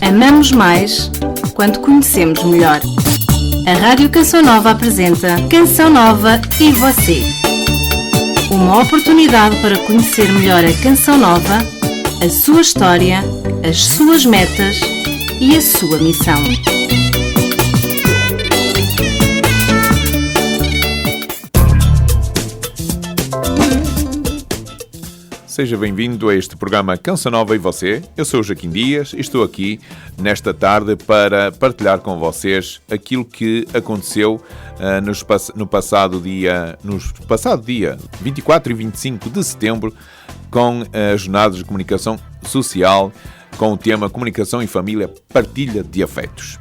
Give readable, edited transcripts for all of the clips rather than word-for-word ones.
Amamos mais quando conhecemos melhor. A Rádio Canção Nova apresenta Canção Nova e Você. Uma oportunidade para conhecer melhor a Canção Nova, a sua história, as suas metas e a sua missão. Seja bem-vindo a este programa Canção Nova e Você. Eu sou o Joaquim Dias e estou aqui nesta tarde para partilhar com vocês aquilo que aconteceu no passado dia 24 e 25 de setembro com as Jornadas de Comunicação Social com o tema Comunicação e Família, Partilha de Afetos.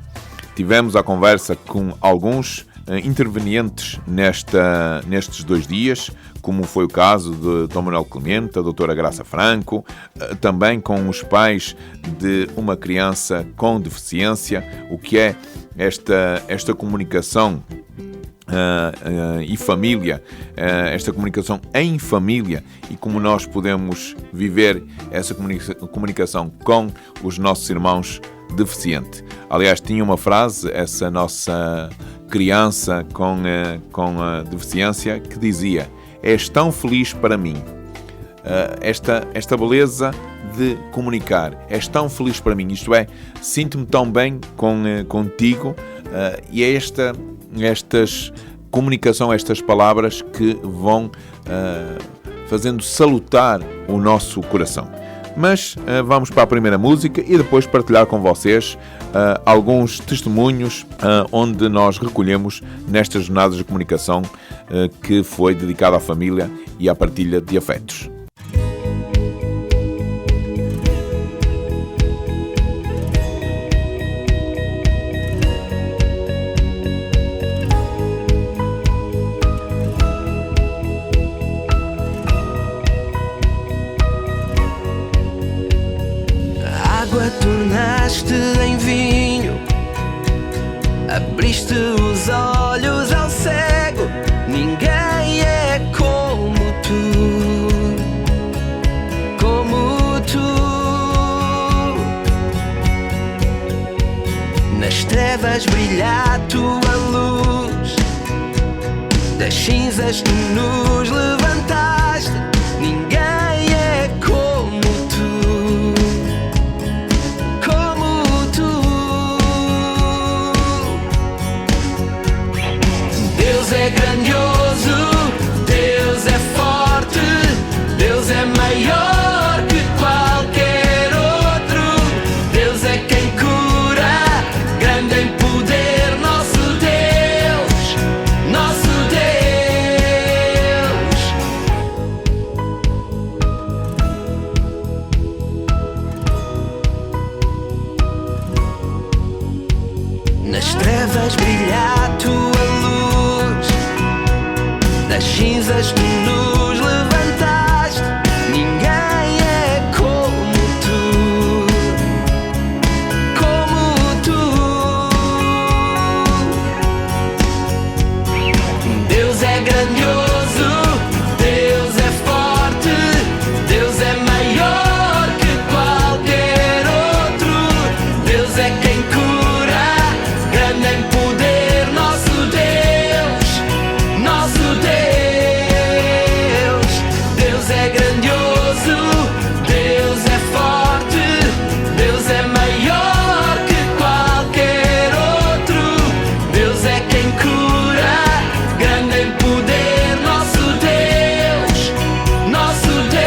Tivemos a conversa com alguns intervenientes nestes 2 dias, como foi o caso de Dom Manuel Clemente, a doutora Graça Franco, também com os pais de uma criança com deficiência, o que é esta comunicação e família, esta comunicação em família e como nós podemos viver essa comunicação com os nossos irmãos deficientes. Aliás, tinha uma frase, essa nossa criança com a deficiência, que dizia: és tão feliz para mim. Esta beleza de comunicar, és tão feliz para mim, isto é, sinto-me tão bem contigo, e é estas comunicação, estas palavras que vão fazendo salutar o nosso coração. Mas vamos para a primeira música e depois partilhar com vocês alguns testemunhos onde nós recolhemos nestas jornadas de comunicação que foi dedicada à família e à partilha de afetos. Tornaste em vinho, abriste os olhos ao cego. Ninguém é como tu. Nas trevas brilha a tua luz, das cinzas tu nos levantaste. Ninguém é como tu. Deus é grandioso, Deus é forte, Deus é maior que qualquer outro. Deus é quem cura, grande em poder, nosso Deus, nosso Deus. Nas trevas brilha a tua luz, das cinzas tu nos levantaste. Ninguém é como tu, como tu. Deus é grandioso, Deus é forte, Deus é maior que qualquer outro. Deus é quem cura, grande em poder, nosso Deus, nosso Deus. Deus é grandioso, Deus é forte, Deus é maior que qualquer outro. Deus é quem cura, grande em poder, nosso Deus, nosso Deus.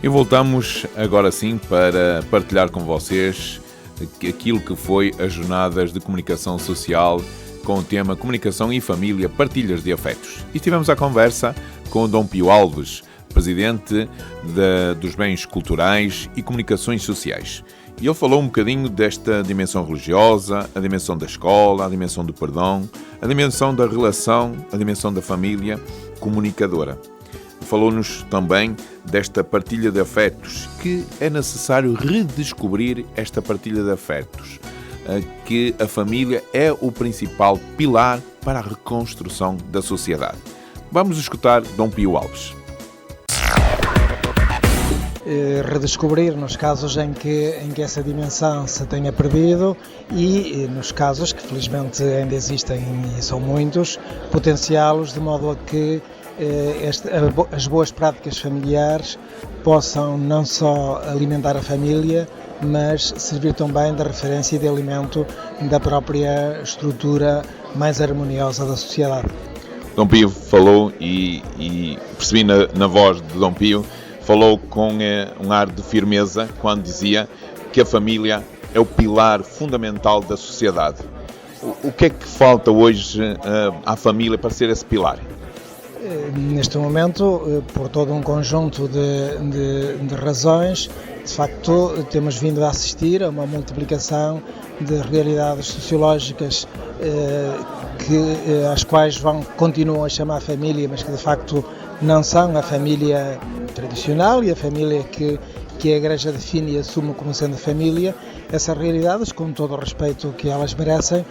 E voltamos agora sim para partilhar com vocês aquilo que foi as jornadas de comunicação social com o tema Comunicação e Família, Partilhas de Afetos. E tivemos a conversa com o Dom Pio Alves, presidente dos Bens Culturais e Comunicações Sociais. E ele falou um bocadinho desta dimensão religiosa, a dimensão da escola, a dimensão do perdão, a dimensão da relação, a dimensão da família comunicadora. Falou-nos também desta partilha de afetos, que é necessário redescobrir esta partilha de afetos, que a família é o principal pilar para a reconstrução da sociedade. Vamos escutar Dom Pio Alves. Redescobrir nos casos em que essa dimensão se tenha perdido e nos casos que felizmente ainda existem e são muitos, potenciá-los de modo a que as boas práticas familiares possam não só alimentar a família, mas servir também de referência e de alimento da própria estrutura mais harmoniosa da sociedade. Dom Pio falou e percebi na voz de Dom Pio, falou com um ar de firmeza quando dizia que a família é o pilar fundamental da sociedade. O que é que falta hoje à família para ser esse pilar? Neste momento, por todo um conjunto de razões, de facto temos vindo a assistir a uma multiplicação de realidades sociológicas às quais continuam a chamar família, mas que de facto não são a família tradicional e a família que a Igreja define e assume como sendo a família. Essas realidades, com todo o respeito que elas merecem,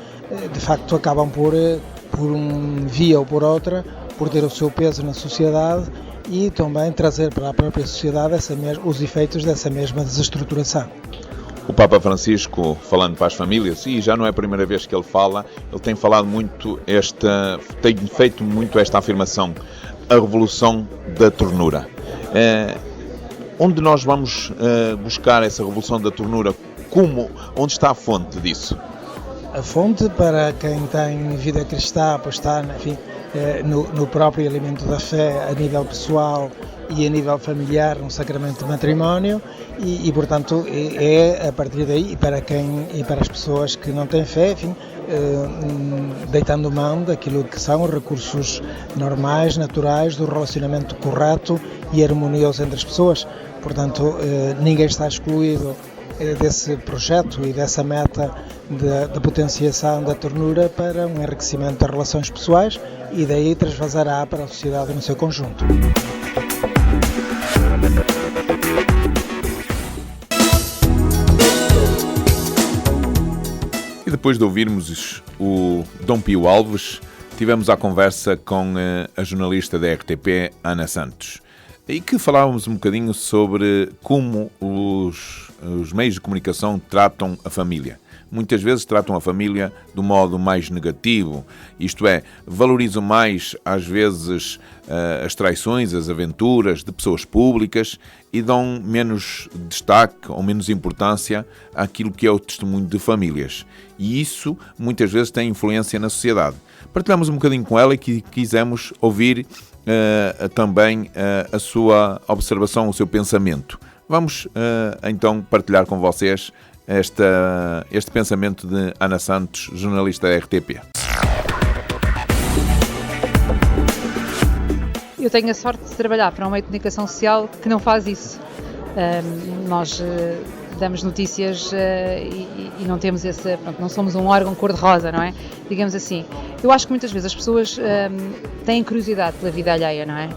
de facto acabam por um via ou por outra, por ter o seu peso na sociedade e também trazer para a própria sociedade os efeitos dessa mesma desestruturação. O Papa Francisco, falando para as famílias, e já não é a primeira vez que ele fala, ele tem falado muito tem feito muito esta afirmação, a revolução da ternura. Onde nós vamos buscar essa revolução da ternura? Onde está a fonte disso? A fonte, para quem tem vida cristã, pois está, enfim, no próprio alimento da fé a nível pessoal e a nível familiar, no sacramento de matrimónio e portanto é a partir daí e para as pessoas que não têm fé, enfim, deitando mão daquilo que são os recursos normais, naturais, do relacionamento correto e harmonioso entre as pessoas. Portanto, ninguém está excluído desse projeto e dessa meta de potenciação da ternura para um enriquecimento das relações pessoais e daí transvasará para a sociedade no seu conjunto. E depois de ouvirmos o Dom Pio Alves, tivemos a conversa com a jornalista da RTP, Ana Santos, e que falávamos um bocadinho sobre como os meios de comunicação tratam a família. Muitas vezes tratam a família do modo mais negativo, isto é, valorizam mais, às vezes, as traições, as aventuras de pessoas públicas e dão menos destaque ou menos importância àquilo que é o testemunho de famílias. E isso, muitas vezes, tem influência na sociedade. Partilhamos um bocadinho com ela e quisemos ouvir também a sua observação, o seu pensamento. Vamos então partilhar com vocês este pensamento de Ana Santos, jornalista da RTP. Eu tenho a sorte de trabalhar para um meio de comunicação social que não faz isso. Nós damos notícias e não temos não somos um órgão cor-de-rosa, não é? Digamos assim. Eu acho que muitas vezes as pessoas têm curiosidade pela vida alheia, não é?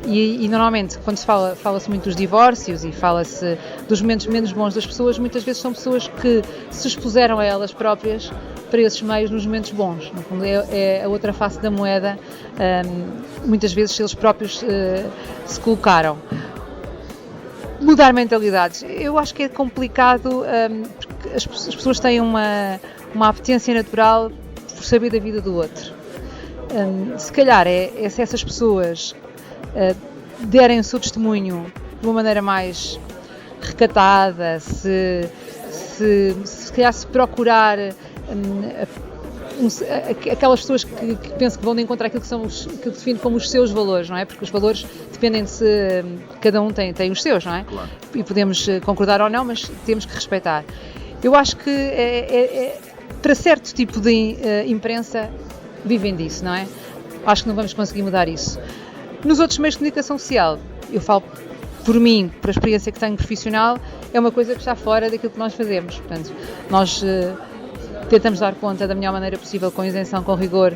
E normalmente, quando fala-se muito dos divórcios e fala-se dos momentos menos bons das pessoas, muitas vezes são pessoas que se expuseram a elas próprias para esses meios nos momentos bons. No fundo, é a outra face da moeda, muitas vezes eles próprios se colocaram. Mudar mentalidades, eu acho que é complicado, porque as pessoas têm uma apetência natural por saber da vida do outro. Se calhar se essas pessoas derem o seu testemunho de uma maneira mais recatada, se calhar se procurar aquelas pessoas que pensam que vão de encontro àquilo que define como os seus valores, não é? Porque os valores dependem de se cada um tem os seus, não é? Claro. E podemos concordar ou não, mas temos que respeitar. Eu acho que para certo tipo de imprensa vivem disso, não é? Acho que não vamos conseguir mudar isso. Nos outros meios de comunicação social, eu falo por mim, por a experiência que tenho profissional, é uma coisa que está fora daquilo que nós fazemos. Portanto, nós tentamos dar conta da melhor maneira possível, com isenção, com rigor,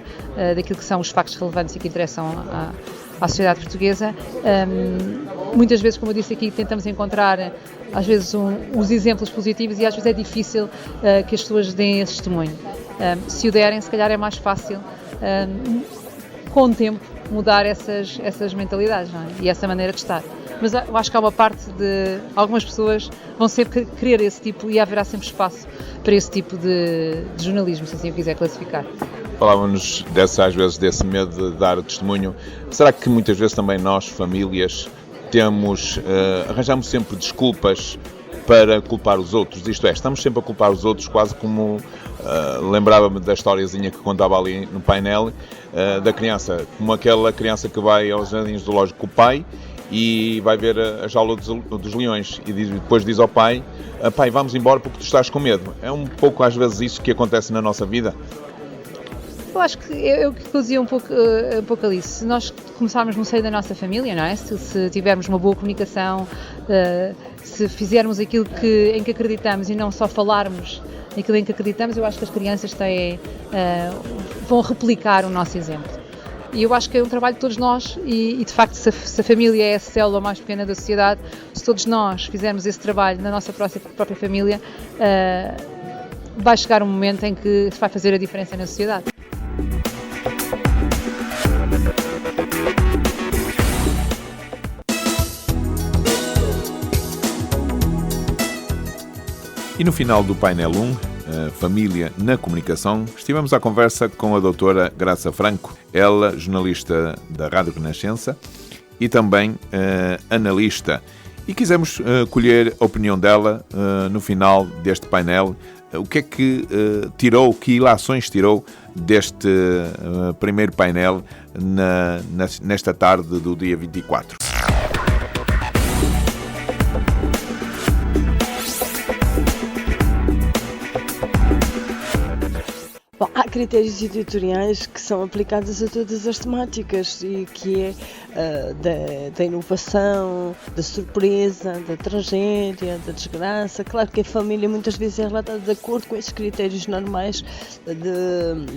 daquilo que são os factos relevantes e que interessam à sociedade portuguesa. Muitas vezes, como eu disse aqui, tentamos encontrar, às vezes, os exemplos positivos e às vezes é difícil que as pessoas deem esse testemunho. Se o derem, se calhar é mais fácil, com o tempo, mudar essas mentalidades, não é? E essa maneira de estar. Mas eu acho que há uma parte de algumas pessoas vão sempre querer esse tipo e haverá sempre espaço para esse tipo de jornalismo, se assim eu quiser classificar. Falávamos às vezes desse medo de dar testemunho. Será que muitas vezes também nós, famílias, arranjamos sempre desculpas para culpar os outros? Isto é, estamos sempre a culpar os outros, quase como lembrava-me da historiazinha que contava ali no painel, da criança, como aquela criança que vai aos jardins zoológicos com o pai e vai ver a jaula dos leões e depois diz ao pai: pai, vamos embora porque tu estás com medo. É um pouco às vezes isso que acontece na nossa vida. Eu acho que eu dizia um pouco ali, se nós começarmos no seio da nossa família, não é? Se tivermos uma boa comunicação, se fizermos aquilo em que acreditamos e não só falarmos naquilo em que acreditamos, eu acho que as crianças vão replicar o nosso exemplo. E eu acho que é um trabalho de todos nós e de facto, se a família é a célula mais pequena da sociedade, se todos nós fizermos esse trabalho na nossa própria família, vai chegar um momento em que se vai fazer a diferença na sociedade. E no final do painel 1, Família na Comunicação, estivemos à conversa com a doutora Graça Franco, ela jornalista da Rádio Renascença e também analista. E quisemos colher a opinião dela no final deste painel. O que é que tirou, que ilações tirou deste primeiro painel nesta tarde do dia 24? Bom, há critérios editoriais que são aplicados a todas as temáticas e que é da inovação, da surpresa, da tragédia, da desgraça. Claro que a família muitas vezes é relatada de acordo com esses critérios normais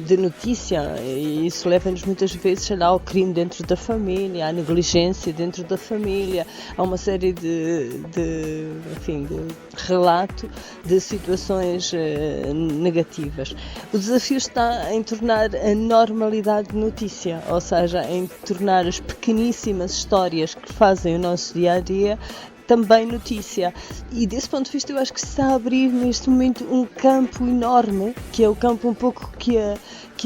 de notícia e isso leva-nos muitas vezes ao crime dentro da família, à negligência dentro da família, a uma série de relato de situações negativas. O desafio está em tornar a normalidade de notícia, ou seja, em tornar as pequeníssimas histórias que fazem o nosso dia-a-dia também notícia. E desse ponto de vista eu acho que se está a abrir neste momento um campo enorme, que é o campo um pouco que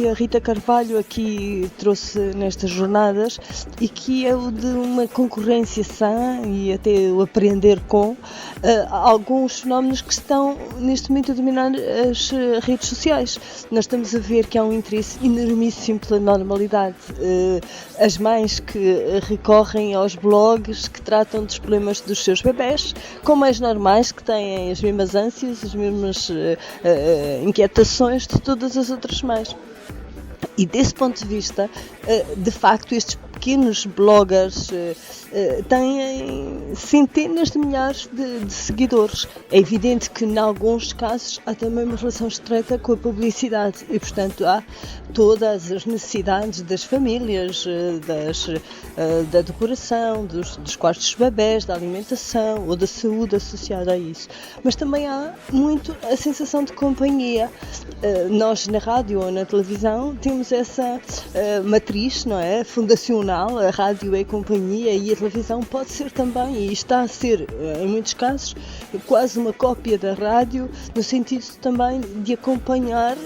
a Rita Carvalho aqui trouxe nestas jornadas e que é o de uma concorrência sã e até o aprender com alguns fenómenos que estão neste momento a dominar as redes sociais. Nós estamos a ver que há um interesse enormíssimo pela normalidade. As mães que recorrem aos blogs que tratam dos problemas dos seus bebés, com mães normais que têm as mesmas ânsias, as mesmas inquietações de todas as outras mães. E desse ponto de vista, de facto, estes pequenos bloggers têm centenas de milhares de seguidores. É evidente que, em alguns casos, há também uma relação estreita com a publicidade e, portanto, há todas as necessidades das famílias, da decoração, dos quartos dos bebés, da alimentação ou da saúde associada a isso. Mas também há muito a sensação de companhia. Nós, na rádio ou na televisão, temos essa matriz, não é? Fundacional. A rádio é companhia e a televisão pode ser também, e está a ser, em muitos casos, quase uma cópia da rádio, no sentido também de acompanhar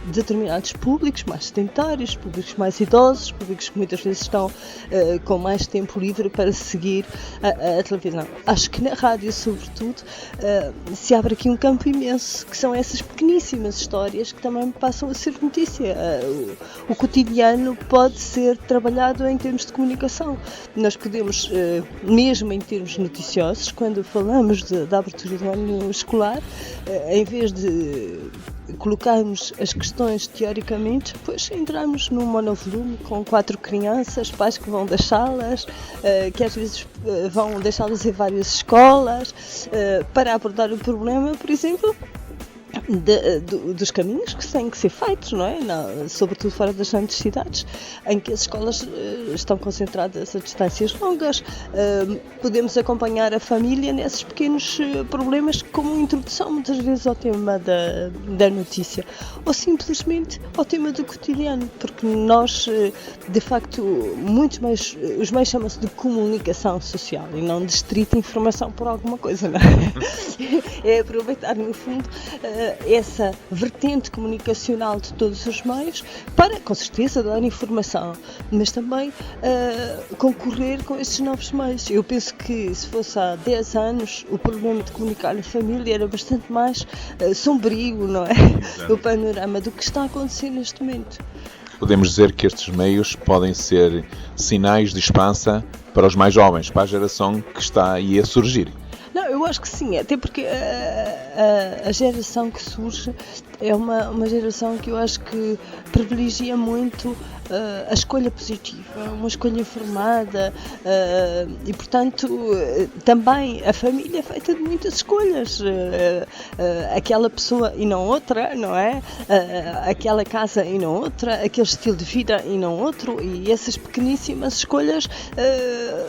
determinados públicos públicos mais sedentários, públicos mais idosos, públicos que muitas vezes estão com mais tempo livre para seguir a televisão. Acho que na rádio, sobretudo, se abre aqui um campo imenso, que são essas pequeníssimas histórias que também passam a ser notícia. O cotidiano pode ser trabalhado em termos de comunicação. Nós podemos, mesmo em termos noticiosos, quando falamos da abertura do ano escolar, em vez de colocarmos as questões teoricamente, depois entramos num monovolume com 4 crianças, pais que vão deixá-las, que às vezes vão deixá-las em várias escolas, para abordar o problema, por exemplo, dos caminhos que têm que ser feitos, não é? Sobretudo fora das grandes cidades, em que as escolas estão concentradas a distâncias longas. Podemos acompanhar a família nesses pequenos problemas, como introdução muitas vezes ao tema da notícia, ou simplesmente ao tema do cotidiano, porque nós, de facto, os meios chamam-se de comunicação social e não de estrita informação por alguma coisa, não é? É aproveitar, no fundo, essa vertente comunicacional de todos os meios para, com certeza, dar informação, mas também concorrer com estes novos meios. Eu penso que se fosse há 10 anos o problema de comunicar a família era bastante mais sombrio, não é? O panorama do que está a acontecer neste momento. Podemos dizer que estes meios podem ser sinais de esperança para os mais jovens, para a geração que está aí a surgir. Não, eu acho que sim, até porque a geração que surge é uma geração que eu acho que privilegia muito a escolha positiva, uma escolha informada, e portanto também a família é feita de muitas escolhas, aquela pessoa e não outra, não é? Aquela casa e não outra, aquele estilo de vida e não outro, e essas pequeníssimas escolhas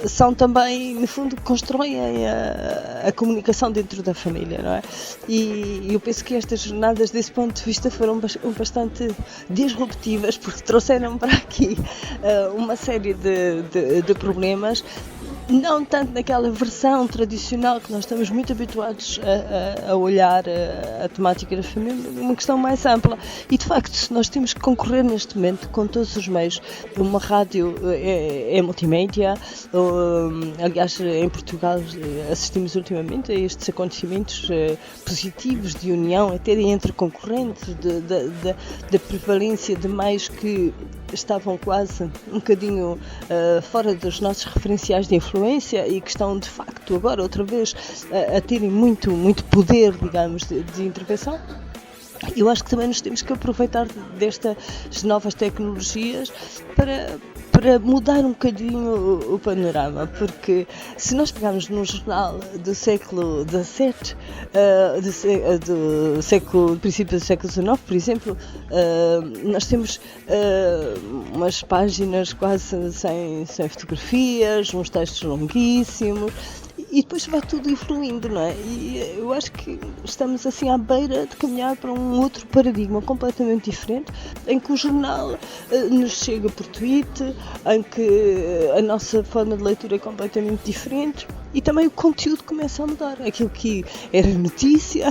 são também, no fundo, constroem a comunicação dentro da família, não é? E eu penso que estas jornadas, desse ponto de vista, foram bastante disruptivas, porque trouxeram para aqui uma série de problemas, não tanto naquela versão tradicional que nós estamos muito habituados a olhar a temática da família, uma questão mais ampla. E de facto, se nós temos que concorrer neste momento com todos os meios, uma rádio é multimédia, aliás, em Portugal assistimos ultimamente a estes acontecimentos positivos de união, até entre concorrentes, da prevalência de meios que estavam quase um bocadinho fora dos nossos referenciais de influência e que estão de facto agora outra vez a terem muito poder, digamos, de intervenção. Eu acho que também nos temos que aproveitar destas novas tecnologias para mudar um bocadinho o panorama, porque se nós pegarmos num jornal do século XVII, do princípio do século XIX, por exemplo, nós temos umas páginas quase sem fotografias, uns textos longuíssimos, e depois vai tudo evoluindo, não é? E eu acho que estamos assim à beira de caminhar para um outro paradigma completamente diferente, em que o jornal nos chega por tweet, em que a nossa forma de leitura é completamente diferente e também o conteúdo começa a mudar. Aquilo que era notícia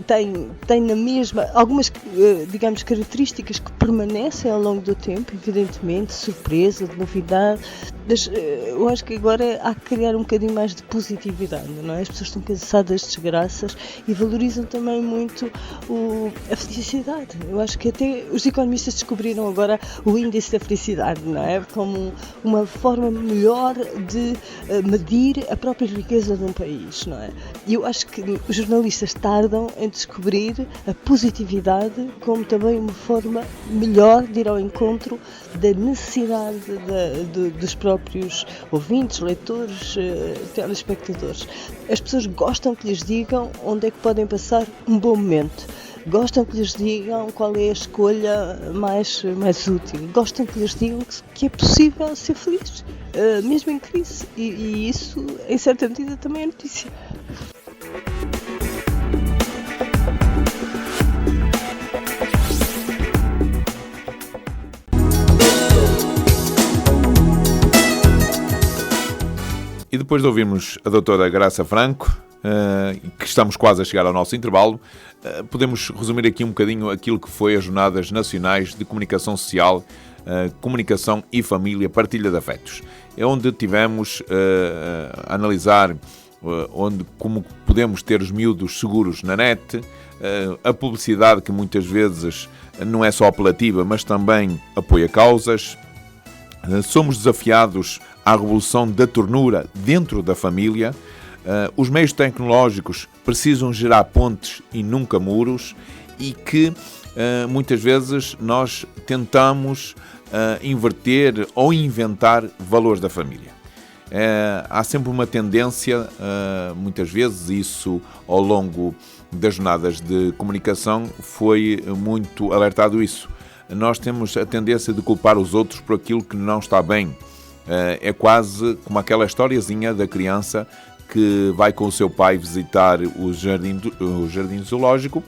tem na mesma algumas, digamos, características que permanecem ao longo do tempo, evidentemente, surpresa, de novidade, mas eu acho que agora há que criar um bocadinho mais de positividade, não é? As pessoas estão cansadas de desgraças e valorizam também muito a felicidade. Eu acho que até os economistas descobriram agora o índice da felicidade, não é? Como uma forma melhor de medir a própria riqueza de um país, não é? E eu acho que os jornalistas tardam em descobrir a positividade como também uma forma melhor de ir ao encontro da necessidade dos próprios ouvintes, leitores, telespectadores. As pessoas gostam que lhes digam onde é que podem passar um bom momento. Gostam que lhes digam qual é a escolha mais útil. Gostam que lhes digam que é possível ser feliz, mesmo em crise. E isso, em certa medida, também é notícia. E depois de ouvirmos a doutora Graça Franco, que estamos quase a chegar ao nosso intervalo, podemos resumir aqui um bocadinho aquilo que foi as Jornadas Nacionais de Comunicação Social, Comunicação e Família, Partilha de Afetos. É onde tivemos a analisar como podemos ter os miúdos seguros na net, a publicidade que muitas vezes não é só apelativa, mas também apoia causas. Somos desafiados à revolução da ternura dentro da família. Os meios tecnológicos precisam gerar pontes e nunca muros, e que muitas vezes nós tentamos inverter ou inventar valores da família. Há sempre uma tendência, muitas vezes, isso ao longo das jornadas de comunicação foi muito alertado isso. Nós temos a tendência de culpar os outros por aquilo que não está bem. É quase como aquela historiazinha da criança que vai com o seu pai visitar o jardim zoológico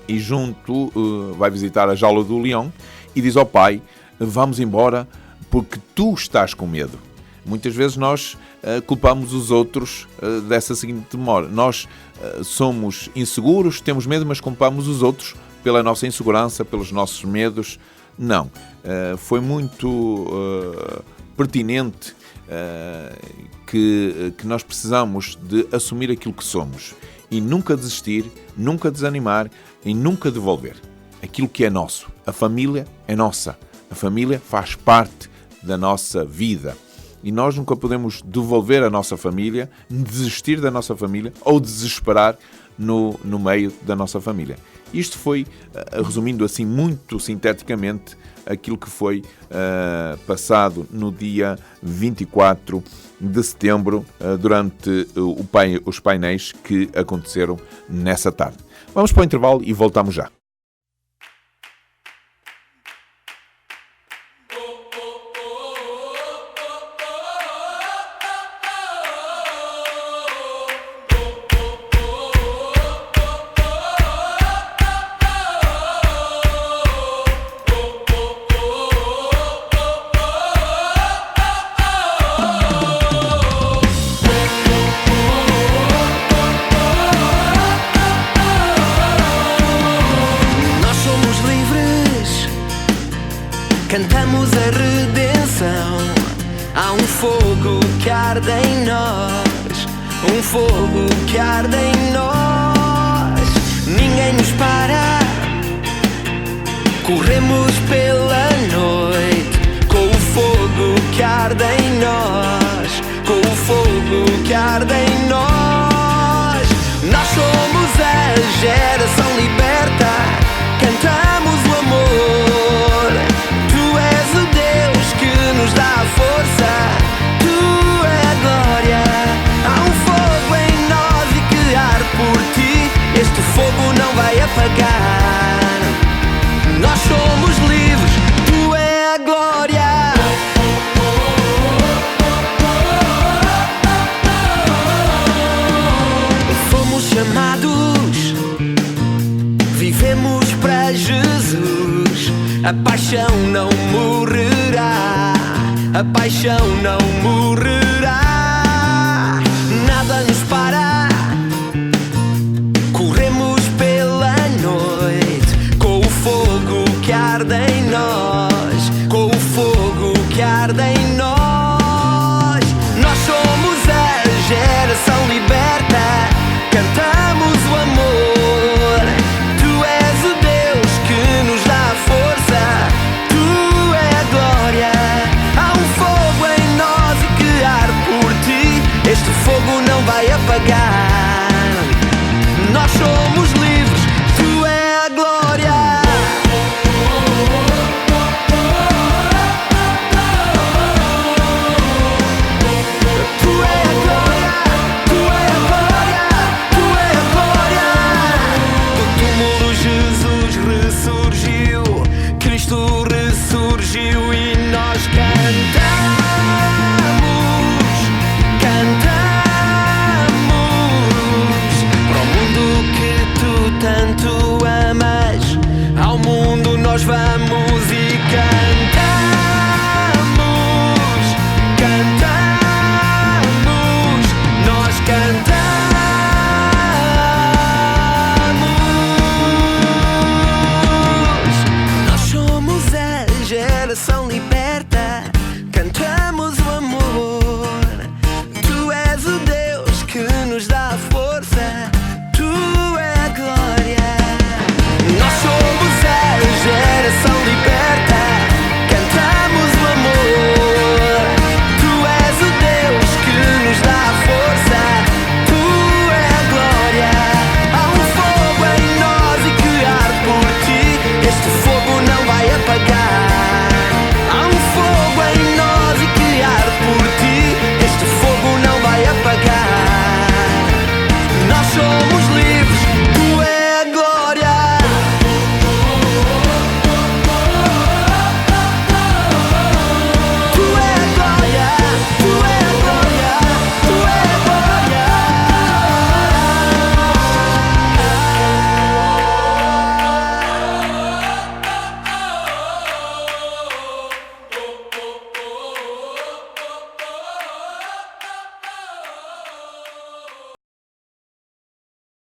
e junto vai visitar a jaula do leão e diz ao pai: vamos embora porque tu estás com medo. Muitas vezes nós culpamos os outros dessa seguinte memória. Nós somos inseguros, temos medo, mas culpamos os outros pela nossa insegurança, pelos nossos medos. Não. Foi muito pertinente que nós precisamos de assumir aquilo que somos e nunca desistir, nunca desanimar e nunca devolver aquilo que é nosso. A família é nossa. A família faz parte da nossa vida. E nós nunca podemos devolver a nossa família, desistir da nossa família ou desesperar no meio da nossa família. Isto foi, resumindo assim muito sinteticamente, aquilo que foi passado no dia 24 de setembro, durante os painéis que aconteceram nessa tarde. Vamos para o intervalo e voltamos já. Cantamos a redenção. Há um fogo que arde em nós, um fogo que arde em nós. Ninguém nos para, corremos pela noite, com o fogo que arde em nós, com o fogo que arde em nós. Nós somos a geração liberta, cantamos o amor. Tu és o Deus que nos dá a força, Tu é a glória. Há um fogo em nós e que arde por Ti, este fogo não vai apagar. Nós somos livres, Tu é a glória. Fomos chamados, vivemos para Jesus. A paixão não morrerá, a paixão não morrerá.